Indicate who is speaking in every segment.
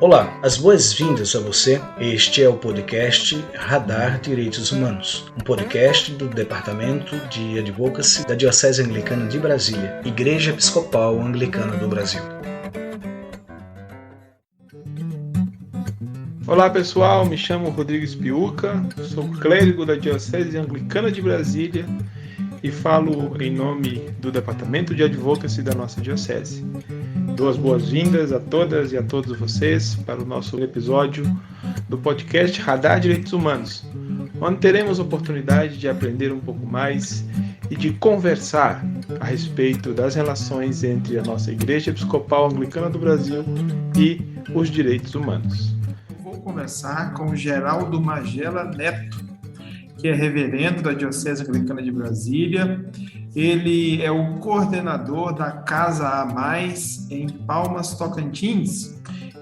Speaker 1: Olá, as boas-vindas a você. Este é o podcast Radar Direitos Humanos, um podcast do Departamento de Advocacy da Diocese Anglicana de Brasília, Igreja Episcopal Anglicana do Brasil.
Speaker 2: Olá pessoal, me chamo Rodrigues Piuca, sou clérigo da Diocese Anglicana de Brasília e falo em nome do Departamento de Advocacy da nossa Diocese. Dou as boas-vindas a todas e a todos vocês para o nosso episódio do podcast Radar Direitos Humanos, onde teremos oportunidade de aprender um pouco mais e de conversar a respeito das relações entre a nossa Igreja Episcopal Anglicana do Brasil e os direitos humanos.
Speaker 3: Vou conversar com o Geraldo Magela Neto, que é reverendo da Diocese Anglicana de Brasília. Ele é o coordenador da Casa A Mais em Palmas, Tocantins.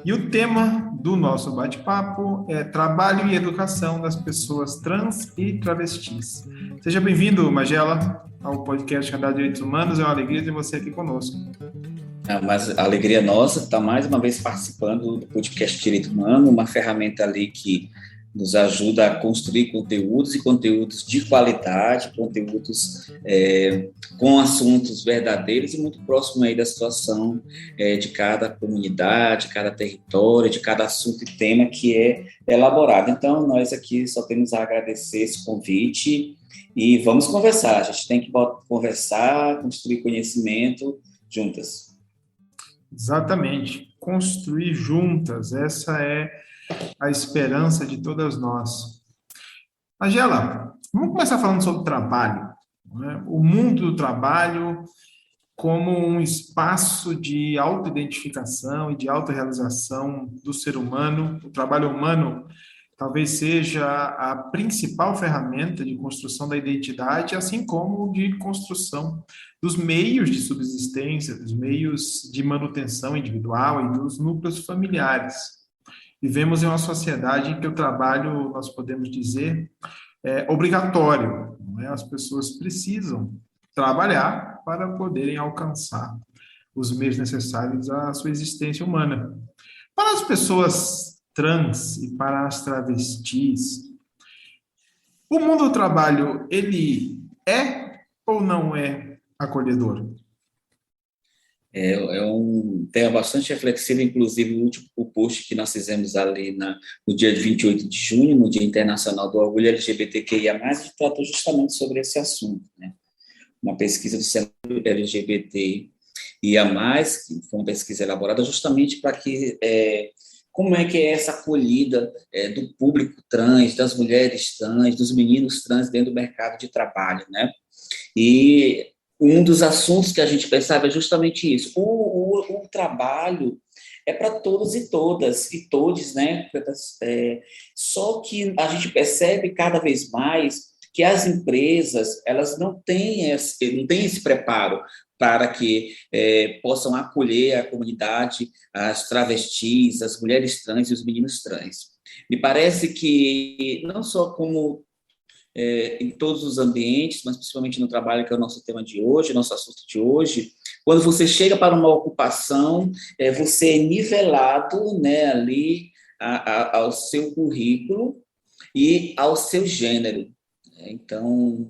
Speaker 3: E o tema do nosso bate-papo é trabalho e educação das pessoas trans e travestis. Seja bem-vindo, Magela, ao podcast Radar Direitos Humanos. É uma alegria ter você aqui conosco.
Speaker 4: Mas a alegria nossa estar mais uma vez participando do podcast Direito Humano, uma ferramenta ali que nos ajuda a construir conteúdos e conteúdos de qualidade, conteúdos com assuntos verdadeiros e muito próximo aí da situação de cada comunidade, de cada território, de cada assunto e tema que é elaborado. Então, nós aqui só temos a agradecer esse convite e vamos conversar. A gente tem que conversar, construir conhecimento juntas.
Speaker 3: Exatamente. Construir juntas, essa é a esperança de todas nós. Magela, vamos começar falando sobre trabalho, né? O mundo do trabalho como um espaço de autoidentificação e de autorrealização do ser humano. O trabalho humano talvez seja a principal ferramenta de construção da identidade, assim como de construção dos meios de subsistência, dos meios de manutenção individual e dos núcleos familiares. Vivemos em uma sociedade em que o trabalho, nós podemos dizer, é obrigatório, não é? As pessoas precisam trabalhar para poderem alcançar os meios necessários à sua existência humana. Para as pessoas trans e para as travestis, o mundo do trabalho, ele é ou não é acolhedor?
Speaker 4: É um tema bastante reflexivo, inclusive o último post que nós fizemos ali no dia 28 de junho, no Dia Internacional do Orgulho LGBTQIA+, tratou justamente sobre esse assunto, né? Uma pesquisa do Centro LGBTIA+, que foi uma pesquisa elaborada justamente para que como é que é essa acolhida do público trans, das mulheres trans, dos meninos trans dentro do mercado de trabalho, né? E um dos assuntos que a gente pensava é justamente isso. O trabalho é para todos e todas, e todes, né? Só que a gente percebe cada vez mais que as empresas, elas não têm esse preparo para que possam acolher a comunidade, as travestis, as mulheres trans e os meninos trans. Me parece que, não só como em todos os ambientes, mas principalmente no trabalho, que é o nosso tema de hoje, nosso assunto de hoje, quando você chega para uma ocupação, você é nivelado, né, ali ao seu currículo e ao seu gênero. Então,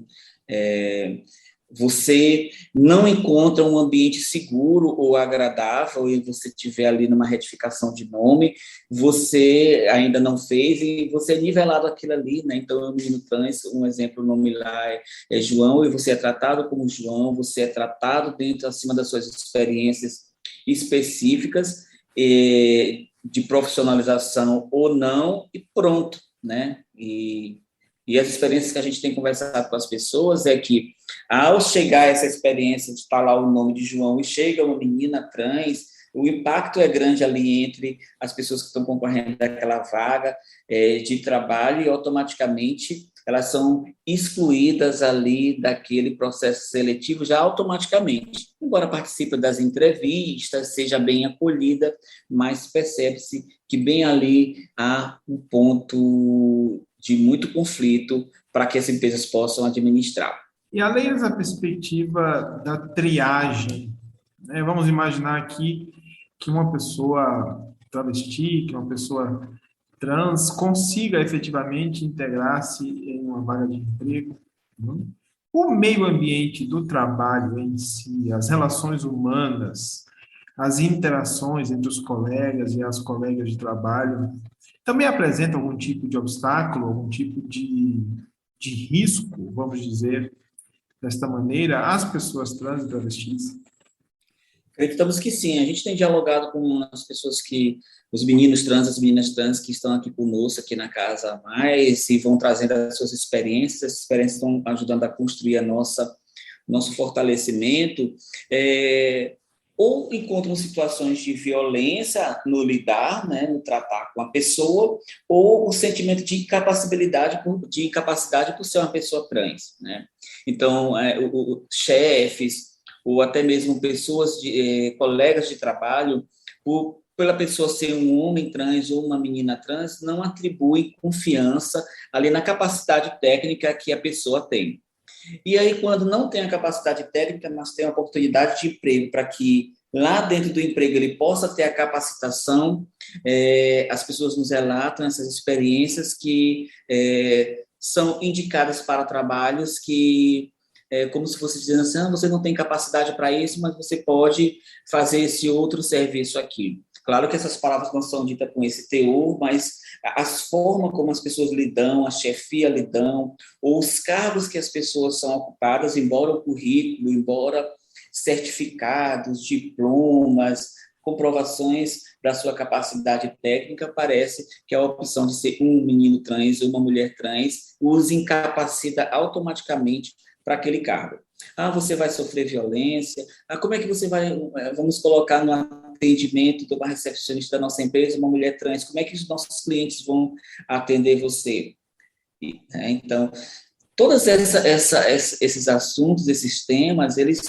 Speaker 4: você não encontra um ambiente seguro ou agradável e você estiver ali numa retificação de nome, você ainda não fez e você é nivelado aquilo ali, né? Então, o menino trans, um exemplo, o nome lá é João, e você é tratado como João, você é tratado acima das suas experiências específicas, de profissionalização ou não, e pronto, né? E as experiências que a gente tem conversado com as pessoas é que, ao chegar essa experiência de estar lá o nome de João e chega uma menina trans, o impacto é grande ali entre as pessoas que estão concorrendo àquela vaga de trabalho e, automaticamente, elas são excluídas ali daquele processo seletivo já automaticamente. Embora participe das entrevistas, seja bem acolhida, mas percebe-se que bem ali há um ponto de muito conflito para que as empresas possam administrar.
Speaker 3: E além da perspectiva da triagem, né, vamos imaginar aqui que uma pessoa travesti, que é uma pessoa trans, consiga efetivamente integrar-se em uma vaga de emprego. Né? O meio ambiente do trabalho em si, as relações humanas, as interações entre os colegas e as colegas de trabalho, também apresenta algum tipo de obstáculo, algum tipo de risco, vamos dizer, desta maneira, às pessoas trans e travestis?
Speaker 4: Acreditamos que sim. A gente tem dialogado com as pessoas os meninos trans, as meninas trans que estão aqui conosco, aqui na Casa Mais, e vão trazendo as suas experiências. Essas experiências estão ajudando a construir nosso fortalecimento. Ou encontram situações de violência no lidar, né, no tratar com a pessoa, ou o sentimento de incapacidade por ser uma pessoa trans, né? Então, chefes, ou até mesmo pessoas, colegas de trabalho, pela pessoa ser um homem trans ou uma menina trans, não atribuem confiança ali na capacidade técnica que a pessoa tem. E aí, quando não tem a capacidade técnica, mas tem a oportunidade de emprego para que lá dentro do emprego ele possa ter a capacitação, as pessoas nos relatam essas experiências que são indicadas para trabalhos que como se fosse dizendo assim, você não tem capacidade para isso, mas você pode fazer esse outro serviço aqui. Claro que essas palavras não são ditas com esse teor, mas as formas como as pessoas lidam, a chefia lidam, ou os cargos que as pessoas são ocupadas, embora o currículo, embora certificados, diplomas, comprovações da sua capacidade técnica, parece que a opção de ser um menino trans ou uma mulher trans os incapacita automaticamente para aquele cargo. Você vai sofrer violência. Como é que você vai... Vamos colocar no atendimento de uma recepcionista da nossa empresa, uma mulher trans. Como é que os nossos clientes vão atender você? Então, todos esses assuntos, esses temas, eles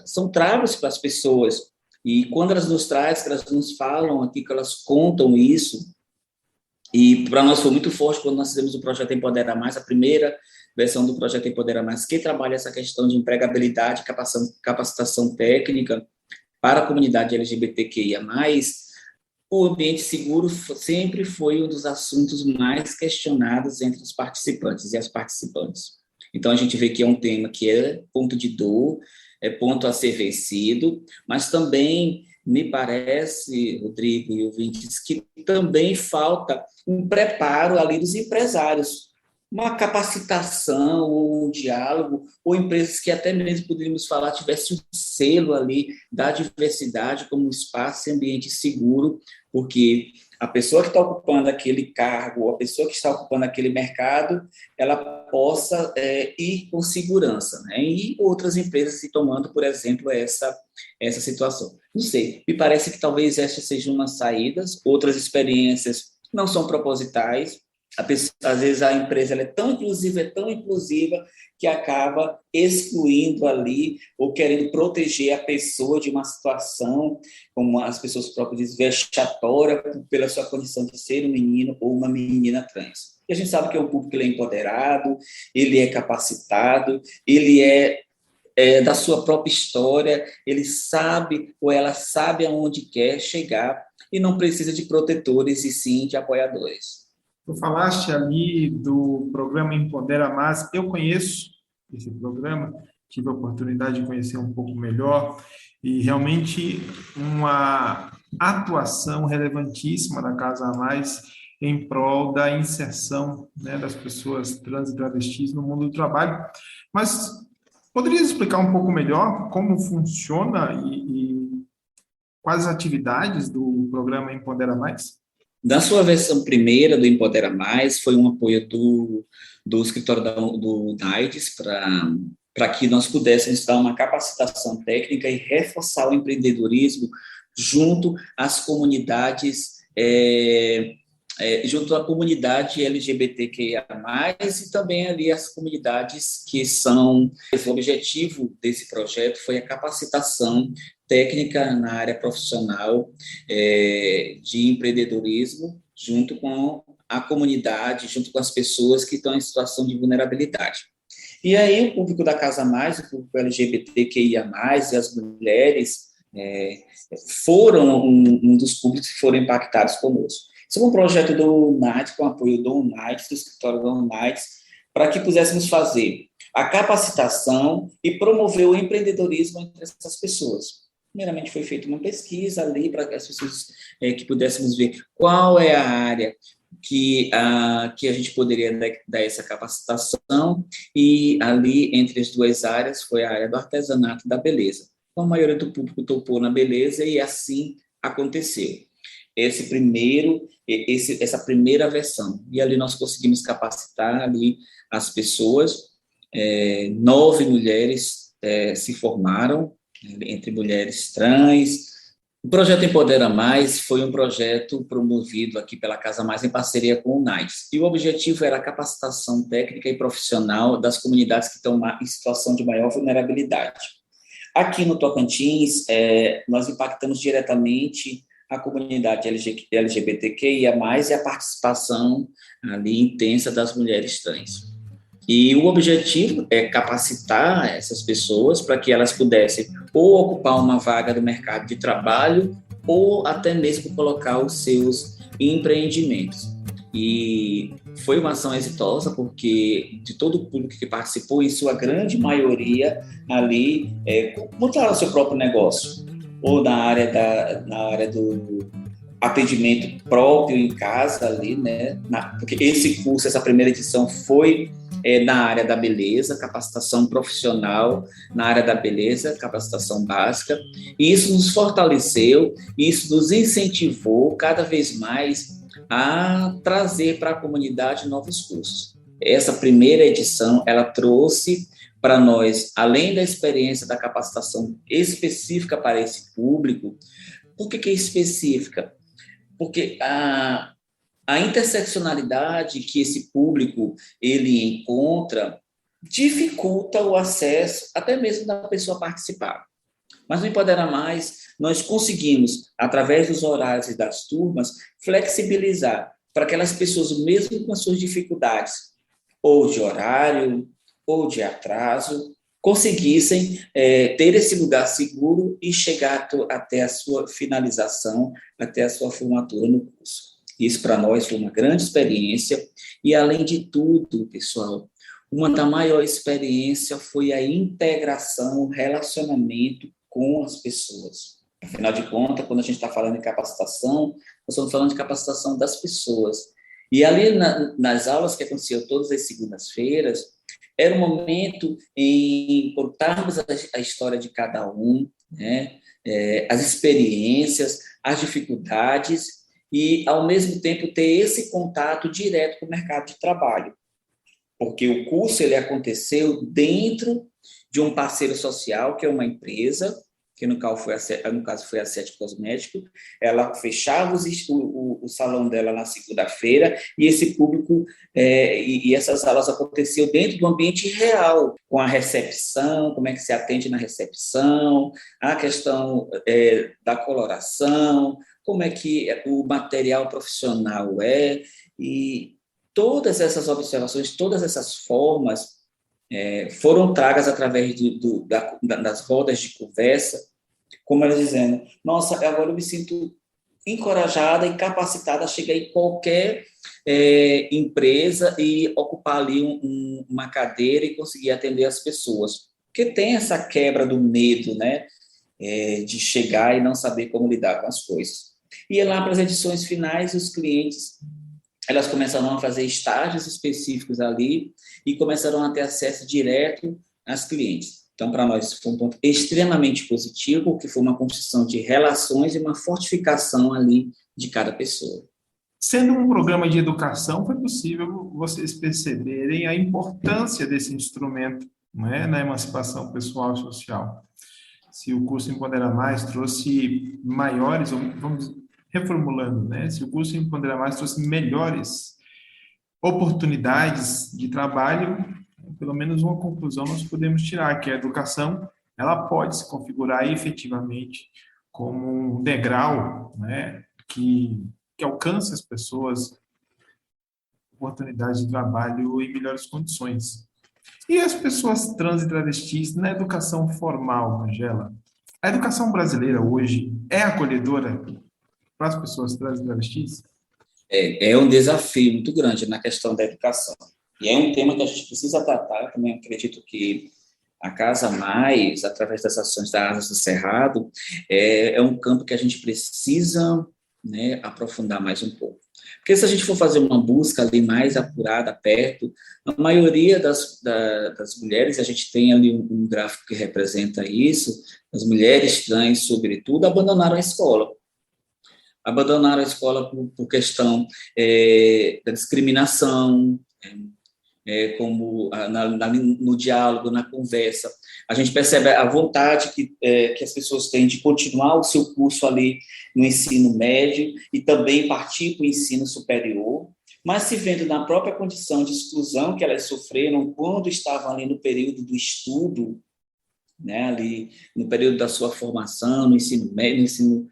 Speaker 4: são travas para as pessoas. E quando elas nos trazem, que elas nos falam aqui, que elas contam isso, e para nós foi muito forte quando nós fizemos o Projeto Empodera Mais, a primeira versão do Projeto Empodera Mais, que trabalha essa questão de empregabilidade, capacitação técnica para a comunidade LGBTQIA+, o ambiente seguro sempre foi um dos assuntos mais questionados entre os participantes e as participantes. Então, a gente vê que é um tema que é ponto de dor, é ponto a ser vencido, mas também me parece, Rodrigo e ouvintes, que também falta um preparo ali dos empresários, uma capacitação, ou um diálogo, ou empresas que até mesmo poderíamos falar tivesse um selo ali da diversidade como um espaço e ambiente seguro, porque a pessoa que está ocupando aquele cargo, ou a pessoa que está ocupando aquele mercado, ela possa ir com segurança, né? E outras empresas se tomando, por exemplo, essa situação. Não sei, me parece que talvez estas sejam umas saídas, outras experiências não são propositais. Às vezes a empresa ela é tão inclusiva, que acaba excluindo ali ou querendo proteger a pessoa de uma situação, como as pessoas próprias dizem, vexatória pela sua condição de ser um menino ou uma menina trans. E a gente sabe que é um público que ele é empoderado, ele é capacitado, ele é da sua própria história, ele sabe ou ela sabe aonde quer chegar e não precisa de protetores e sim de apoiadores.
Speaker 3: Tu falaste ali do programa Empodera Mais. Eu conheço esse programa, tive a oportunidade de conhecer um pouco melhor e realmente uma atuação relevantíssima da Casa Mais em prol da inserção, né, das pessoas trans e travestis no mundo do trabalho. Mas poderia explicar um pouco melhor como funciona e quais as atividades do programa Empodera Mais?
Speaker 4: Na sua versão primeira do Empodera Mais, foi um apoio do escritório do NAIDS para que nós pudéssemos dar uma capacitação técnica e reforçar o empreendedorismo junto às comunidades, junto à comunidade LGBTQIA+, e também ali as comunidades que são... O objetivo desse projeto foi a capacitação técnica na área profissional de empreendedorismo, junto com a comunidade, junto com as pessoas que estão em situação de vulnerabilidade. E aí o público da Casa Mais, o público LGBTQIA+, e as mulheres, foram um dos públicos que foram impactados conosco. Isso é um projeto do UNAIDS, com apoio do UNAIDS, do escritório do UNAIDS, para que pudéssemos fazer a capacitação e promover o empreendedorismo entre essas pessoas. Primeiramente, foi feita uma pesquisa ali para que as pessoas que pudéssemos ver qual é a área que a gente poderia dar essa capacitação, e ali, entre as duas áreas, foi a área do artesanato e da beleza. Então, a maioria do público topou na beleza, e assim aconteceu. Essa primeira versão. E ali nós conseguimos capacitar ali as pessoas, 9 mulheres se formaram, entre mulheres trans. O projeto Empodera Mais foi um projeto promovido aqui pela Casa Mais em parceria com o UNAIDS. E o objetivo era a capacitação técnica e profissional das comunidades que estão em situação de maior vulnerabilidade. Aqui no Tocantins, nós impactamos diretamente a comunidade LGBTQIA+, e a participação ali intensa das mulheres trans. E o objetivo é capacitar essas pessoas para que elas pudessem ou ocupar uma vaga no mercado de trabalho ou até mesmo colocar os seus empreendimentos. E foi uma ação exitosa, porque de todo o público que participou, em sua grande maioria ali montaram seu próprio negócio, ou na área do atendimento próprio em casa ali, né? Porque esse curso, essa primeira edição foi na área da beleza, capacitação profissional na área da beleza, capacitação básica, e isso nos fortaleceu, isso nos incentivou cada vez mais a trazer para a comunidade novos cursos. Essa primeira edição, ela trouxe para nós, além da experiência da capacitação específica para esse público. Por que é específica? Porque a interseccionalidade que esse público ele encontra dificulta o acesso até mesmo da pessoa participar. Mas no Empodera Mais, nós conseguimos, através dos horários e das turmas, flexibilizar para aquelas pessoas, mesmo com as suas dificuldades, ou de horário, ou de atraso, conseguissem ter esse lugar seguro e chegar até a sua finalização, até a sua formatura no curso. Isso, para nós, foi uma grande experiência. E, além de tudo, pessoal, uma da maior experiência foi a integração, o relacionamento com as pessoas. Afinal de contas, quando a gente está falando em capacitação, nós estamos falando de capacitação das pessoas. E ali, nas aulas que aconteciam todas as segundas-feiras, era um momento em contarmos a história de cada um, né? As experiências, as dificuldades, e, ao mesmo tempo, ter esse contato direto com o mercado de trabalho. Porque o curso ele aconteceu dentro de um parceiro social, que é uma empresa, que no caso foi a Sete Cosméticos. Ela fechava o salão dela na segunda-feira, e esse público, e essas aulas aconteciam dentro do ambiente real, com a recepção, como é que se atende na recepção, a questão da coloração, como é que o material profissional e todas essas observações, todas essas formas foram tragas através das rodas de conversa, como ela dizendo, nossa, agora eu me sinto encorajada e capacitada a chegar em qualquer empresa e ocupar ali uma cadeira e conseguir atender as pessoas. Porque tem essa quebra do medo, né, de chegar e não saber como lidar com as coisas. E lá para as edições finais, os clientes, elas começaram a fazer estágios específicos ali e começaram a ter acesso direto às clientes. Então, para nós, foi um ponto extremamente positivo, que foi uma construção de relações e uma fortificação ali de cada pessoa.
Speaker 3: Sendo um programa de educação, foi possível vocês perceberem a importância desse instrumento, né, na emancipação pessoal e social. Se o curso Empodera Mais trouxe maiores, vamos reformulando, né? Se o curso Empodera Mais trouxe melhores oportunidades de trabalho, pelo menos uma conclusão nós podemos tirar, que a educação ela pode se configurar efetivamente como um degrau, né, que alcance as pessoas oportunidades de trabalho em melhores condições. E as pessoas trans e travestis na educação formal, Angela? A educação brasileira hoje é acolhedora para as pessoas trans e travestis?
Speaker 4: É um desafio muito grande na questão da educação. E é um tema que a gente precisa tratar. Também acredito que a Casa Mais, através das ações da Asas do Cerrado, é um campo que a gente precisa, né, aprofundar mais um pouco. Porque se a gente for fazer uma busca ali mais apurada, perto, a maioria das mulheres, a gente tem ali um gráfico que representa isso, as mulheres trans, sobretudo, abandonaram a escola. Abandonaram a escola por questão da discriminação, como no diálogo, na conversa. A gente percebe a vontade que as pessoas têm de continuar o seu curso ali no ensino médio e também partir para o ensino superior, mas se vendo na própria condição de exclusão que elas sofreram quando estavam ali no período do estudo, né, ali no período da sua formação, no ensino médio,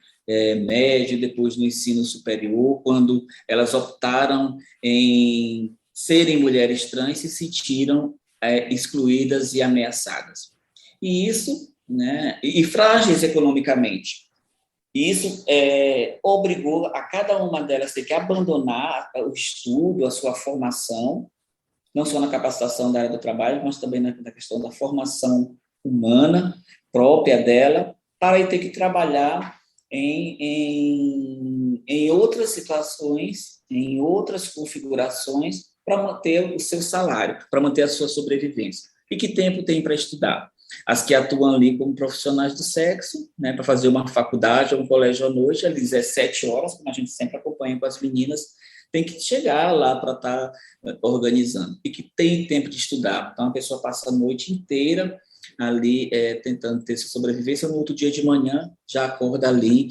Speaker 4: depois no ensino superior, quando elas optaram em serem mulheres trans, se sentiram excluídas e ameaçadas. E isso, né, e frágeis economicamente. Isso obrigou a cada uma delas ter que abandonar o estudo, a sua formação, não só na capacitação da área do trabalho, mas também na questão da formação humana própria dela, para ter que trabalhar em outras situações, em outras configurações, para manter o seu salário, para manter a sua sobrevivência. E que tempo tem para estudar? As que atuam ali como profissionais do sexo, né, para fazer uma faculdade ou um colégio à noite, às 17 horas, como a gente sempre acompanha com as meninas, tem que chegar lá para estar organizando. E que tem tempo de estudar. Então, a pessoa passa a noite inteira ali tentando ter sua sobrevivência, no outro dia de manhã já acorda ali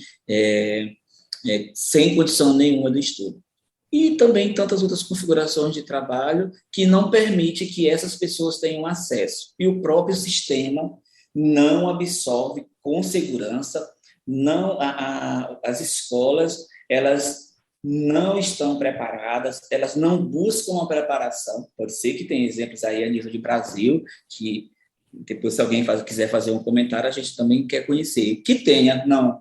Speaker 4: sem condição nenhuma do estudo. E também tantas outras configurações de trabalho que não permite que essas pessoas tenham acesso. E o próprio sistema não absorve com segurança, as escolas, elas não estão preparadas, elas não buscam uma preparação. Pode ser que tenha exemplos aí a nível de Brasil, que depois se alguém quiser fazer um comentário, a gente também quer conhecer. Que tenha, não.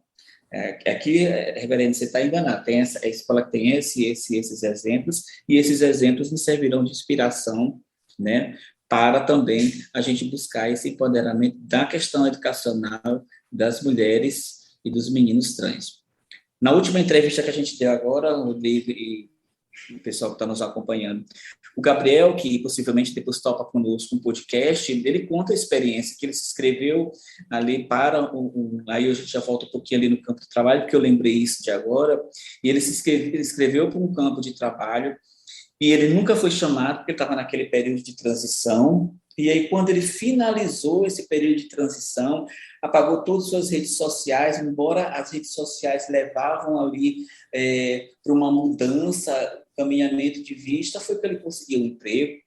Speaker 4: Aqui, reverendo, você está enganado. Tem a escola que tem esses exemplos, e esses exemplos nos servirão de inspiração, né, para também a gente buscar esse empoderamento da questão educacional das mulheres e dos meninos trans. Na última entrevista que a gente deu agora, o Rodrigo e o pessoal que está nos acompanhando, o Gabriel, que possivelmente depois topa conosco um podcast, ele conta a experiência que ele se inscreveu ali para aí a gente já volta um pouquinho ali no campo de trabalho, porque eu lembrei isso de agora, e ele ele inscreveu para um campo de trabalho, e ele nunca foi chamado, porque ele estava naquele período de transição, e aí quando ele finalizou esse período de transição, apagou todas as suas redes sociais, embora as redes sociais levavam ali para uma mudança, caminhamento de vista, foi que ele conseguiu um emprego,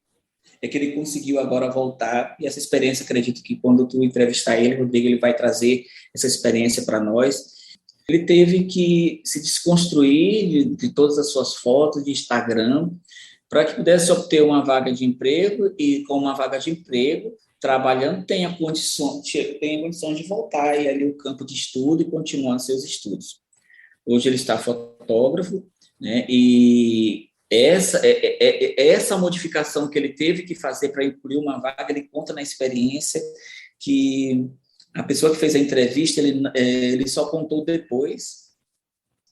Speaker 4: é que ele conseguiu agora voltar, e essa experiência, acredito que quando tu entrevistar ele, Rodrigo, ele vai trazer essa experiência para nós. Ele teve que se desconstruir de todas as suas fotos de Instagram, para que pudesse obter uma vaga de emprego, e com uma vaga de emprego, trabalhando, tenha condição de voltar e ali o campo de estudo e continuar seus estudos. Hoje ele está fotógrafo, né, e essa modificação que ele teve que fazer para incluir uma vaga, ele conta na experiência que a pessoa que fez a entrevista, ele só contou depois.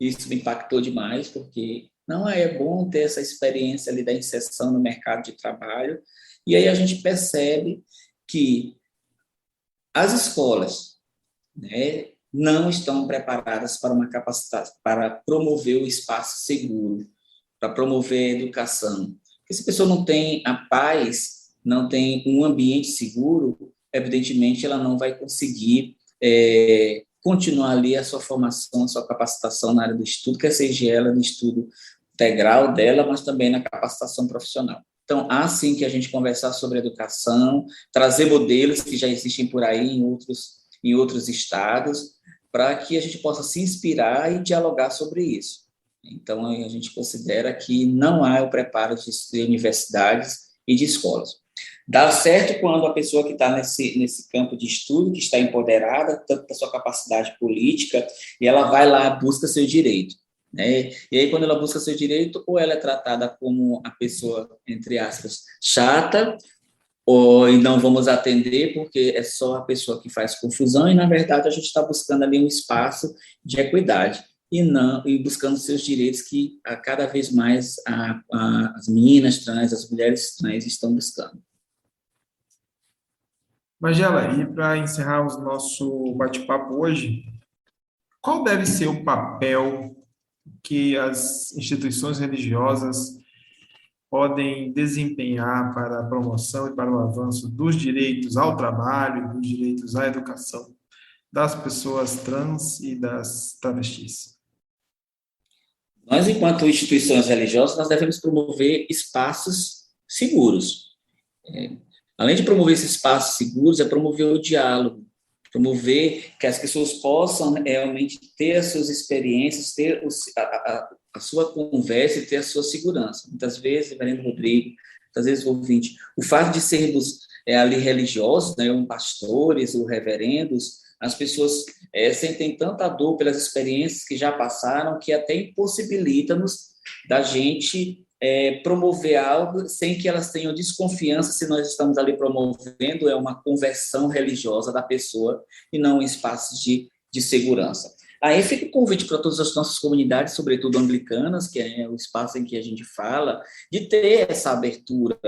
Speaker 4: Isso me impactou demais, porque não é bom ter essa experiência ali da inserção no mercado de trabalho, e aí a gente percebe que as escolas, né, não estão preparadas para uma capacitação, para promover o espaço seguro, para promover a educação. Porque se a pessoa não tem a paz, não tem um ambiente seguro, evidentemente ela não vai conseguir continuar ali a sua formação, a sua capacitação na área do estudo, quer seja ela no estudo integral dela, mas também na capacitação profissional. Então, há sim que a gente conversar sobre educação, trazer modelos que já existem por aí em outros estados, para que a gente possa se inspirar e dialogar sobre isso. Então, a gente considera que não há o preparo de universidades e de escolas. Dá certo quando a pessoa que está nesse campo de estudo, que está empoderada, tanto da sua capacidade política, e ela vai lá, busca seu direito, né? E aí, quando ela busca seu direito, ou ela é tratada como a pessoa, entre aspas, chata, ou e não vamos atender porque é só a pessoa que faz confusão, e, na verdade, a gente está buscando ali um espaço de equidade, e buscando seus direitos que a cada vez mais as meninas trans, as mulheres trans estão buscando.
Speaker 3: Magela, e para encerrarmos nosso bate-papo hoje, qual deve ser o papel que as instituições religiosas podem desempenhar para a promoção e para o avanço dos direitos ao trabalho, dos direitos à educação das pessoas trans e das travestis?
Speaker 4: Nós, enquanto instituições religiosas, nós devemos promover espaços seguros. Além de promover esses espaços seguros, é promover o diálogo, promover que as pessoas possam realmente ter as suas experiências, ter a sua conversa e ter a sua segurança. Muitas vezes, reverendo Rodrigo, muitas vezes ouvinte, o fato de sermos ali religiosos, né, pastores ou reverendos, as pessoas sentem tanta dor pelas experiências que já passaram que até impossibilita-nos da gente promover algo sem que elas tenham desconfiança se nós estamos ali promovendo uma conversão religiosa da pessoa e não um espaço de segurança. Aí fica o convite para todas as nossas comunidades, sobretudo anglicanas, que é o espaço em que a gente fala, de ter essa abertura,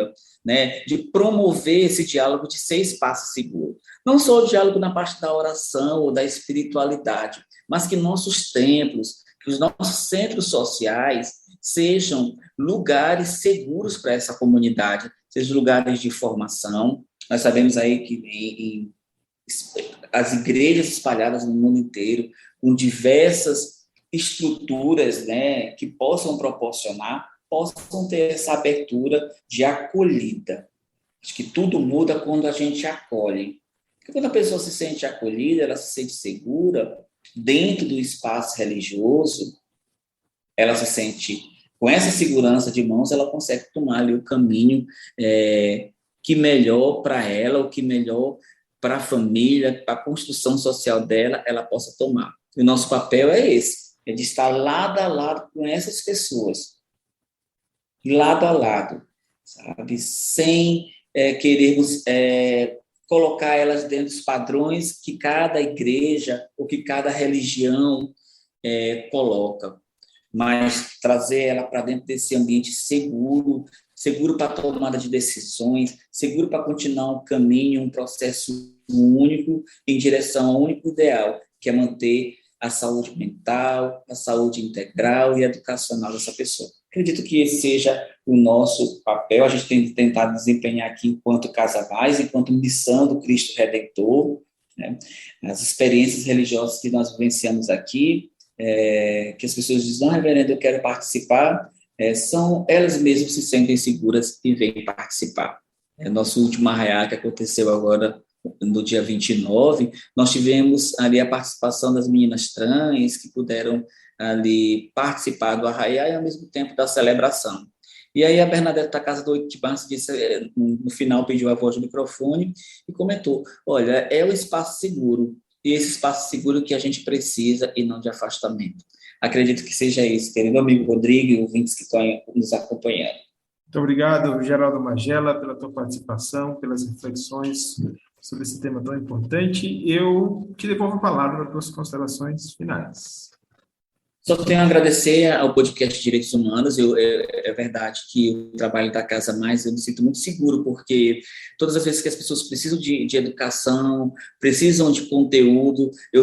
Speaker 4: né, de promover esse diálogo, de ser espaço seguro. Não só o diálogo na parte da oração ou da espiritualidade, mas que nossos templos, que os nossos centros sociais sejam lugares seguros para essa comunidade, sejam lugares de formação. Nós sabemos aí que as igrejas espalhadas no mundo inteiro, com diversas estruturas, né, que possam ter essa abertura de acolhida. Acho que tudo muda quando a gente acolhe. Porque quando a pessoa se sente acolhida, ela se sente segura dentro do espaço religioso, ela se sente com essa segurança de mãos, ela consegue tomar ali o caminho que melhor para ela, o que melhor para a família, para a construção social dela, ela possa tomar. E o nosso papel é esse, é de estar lado a lado com essas pessoas, lado a lado, sabe? Sem querermos colocar elas dentro dos padrões que cada igreja ou que cada religião coloca, mas trazer ela para dentro desse ambiente seguro para a tomada de decisões, seguro para continuar um caminho, um processo único em direção ao único ideal, que é manter a saúde mental, a saúde integral e educacional dessa pessoa. Acredito que esse seja o nosso papel, a gente tem tentado desempenhar aqui enquanto Casavais, enquanto missão do Cristo Redentor, né? As experiências religiosas que nós vivenciamos aqui, que as pessoas dizem, não, reverendo, eu quero participar, são elas mesmas se sentem seguras e vêm participar. Nosso último arraiá, que aconteceu agora no dia 29, nós tivemos ali a participação das meninas trans que puderam ali participar do arraiá e ao mesmo tempo da celebração. E aí a Bernadette da Casa do 8 de Março disse, no final pediu a voz do microfone e comentou, olha, é o espaço seguro, e esse espaço seguro que a gente precisa e não de afastamento. Acredito que seja isso, querido amigo Rodrigo e ouvintes que estão nos acompanhando.
Speaker 3: Muito obrigado, Geraldo Magela, pela tua participação, pelas reflexões sobre esse tema tão importante. Eu te devolvo a palavra para as tuas considerações finais.
Speaker 4: Só tenho a agradecer ao podcast Direitos Humanos. É verdade que o trabalho da Casa Mais eu me sinto muito seguro, porque todas as vezes que as pessoas precisam de educação, precisam de conteúdo, eu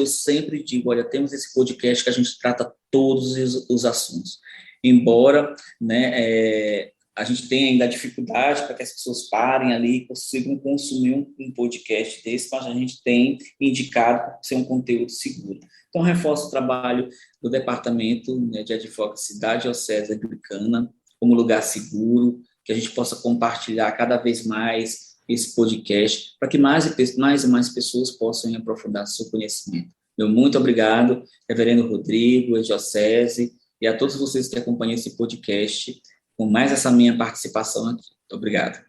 Speaker 4: sempre digo, olha, temos esse podcast que a gente trata todos os assuntos. Embora, né, a gente tenha ainda dificuldade para que as pessoas parem ali e consigam consumir um podcast desse, mas a gente tem indicado ser um conteúdo seguro. Então, reforço o trabalho do Departamento, né, de Advocacy da Diocese Anglicana como lugar seguro, que a gente possa compartilhar cada vez mais esse podcast, para que mais e mais pessoas possam aprofundar seu conhecimento. Meu muito obrigado, reverendo Rodrigo, a Diocese, e a todos vocês que acompanham esse podcast. com mais essa minha participação aqui. Muito obrigado.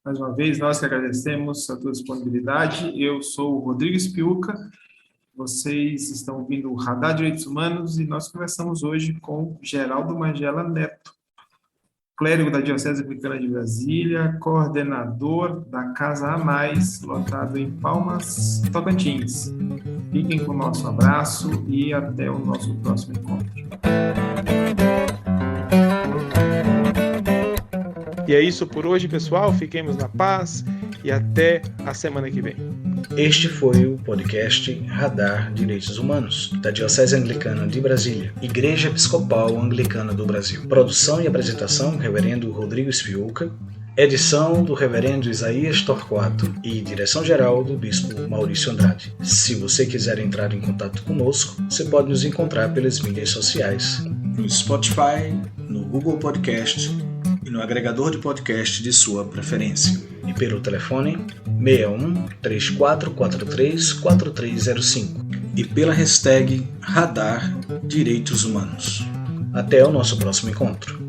Speaker 3: Mais uma vez, nós que agradecemos a tua disponibilidade. Eu sou o Rodrigo Spiuca, vocês estão ouvindo o Radar Direitos Humanos e nós conversamos hoje com Geraldo Magela Neto, clérigo da Diocese Anglicana de Brasília, coordenador da Casa A Mais, lotado em Palmas, Tocantins. Fiquem com o nosso abraço e até o nosso próximo encontro.
Speaker 2: E é isso por hoje, pessoal. Fiquemos na paz e até a semana que vem.
Speaker 1: Este foi o podcast Radar Direitos Humanos, da Diocese Anglicana de Brasília, Igreja Episcopal Anglicana do Brasil. Produção e apresentação, Reverendo Rodrigo Spiuca. Edição do Reverendo Isaías Torquato e direção-geral do Bispo Maurício Andrade. Se você quiser entrar em contato conosco, você pode nos encontrar pelas mídias sociais, no Spotify, no Google Podcast e no agregador de podcast de sua preferência. E pelo telefone 61 3443 4305 e pela hashtag Radar Direitos Humanos. Até o nosso próximo encontro.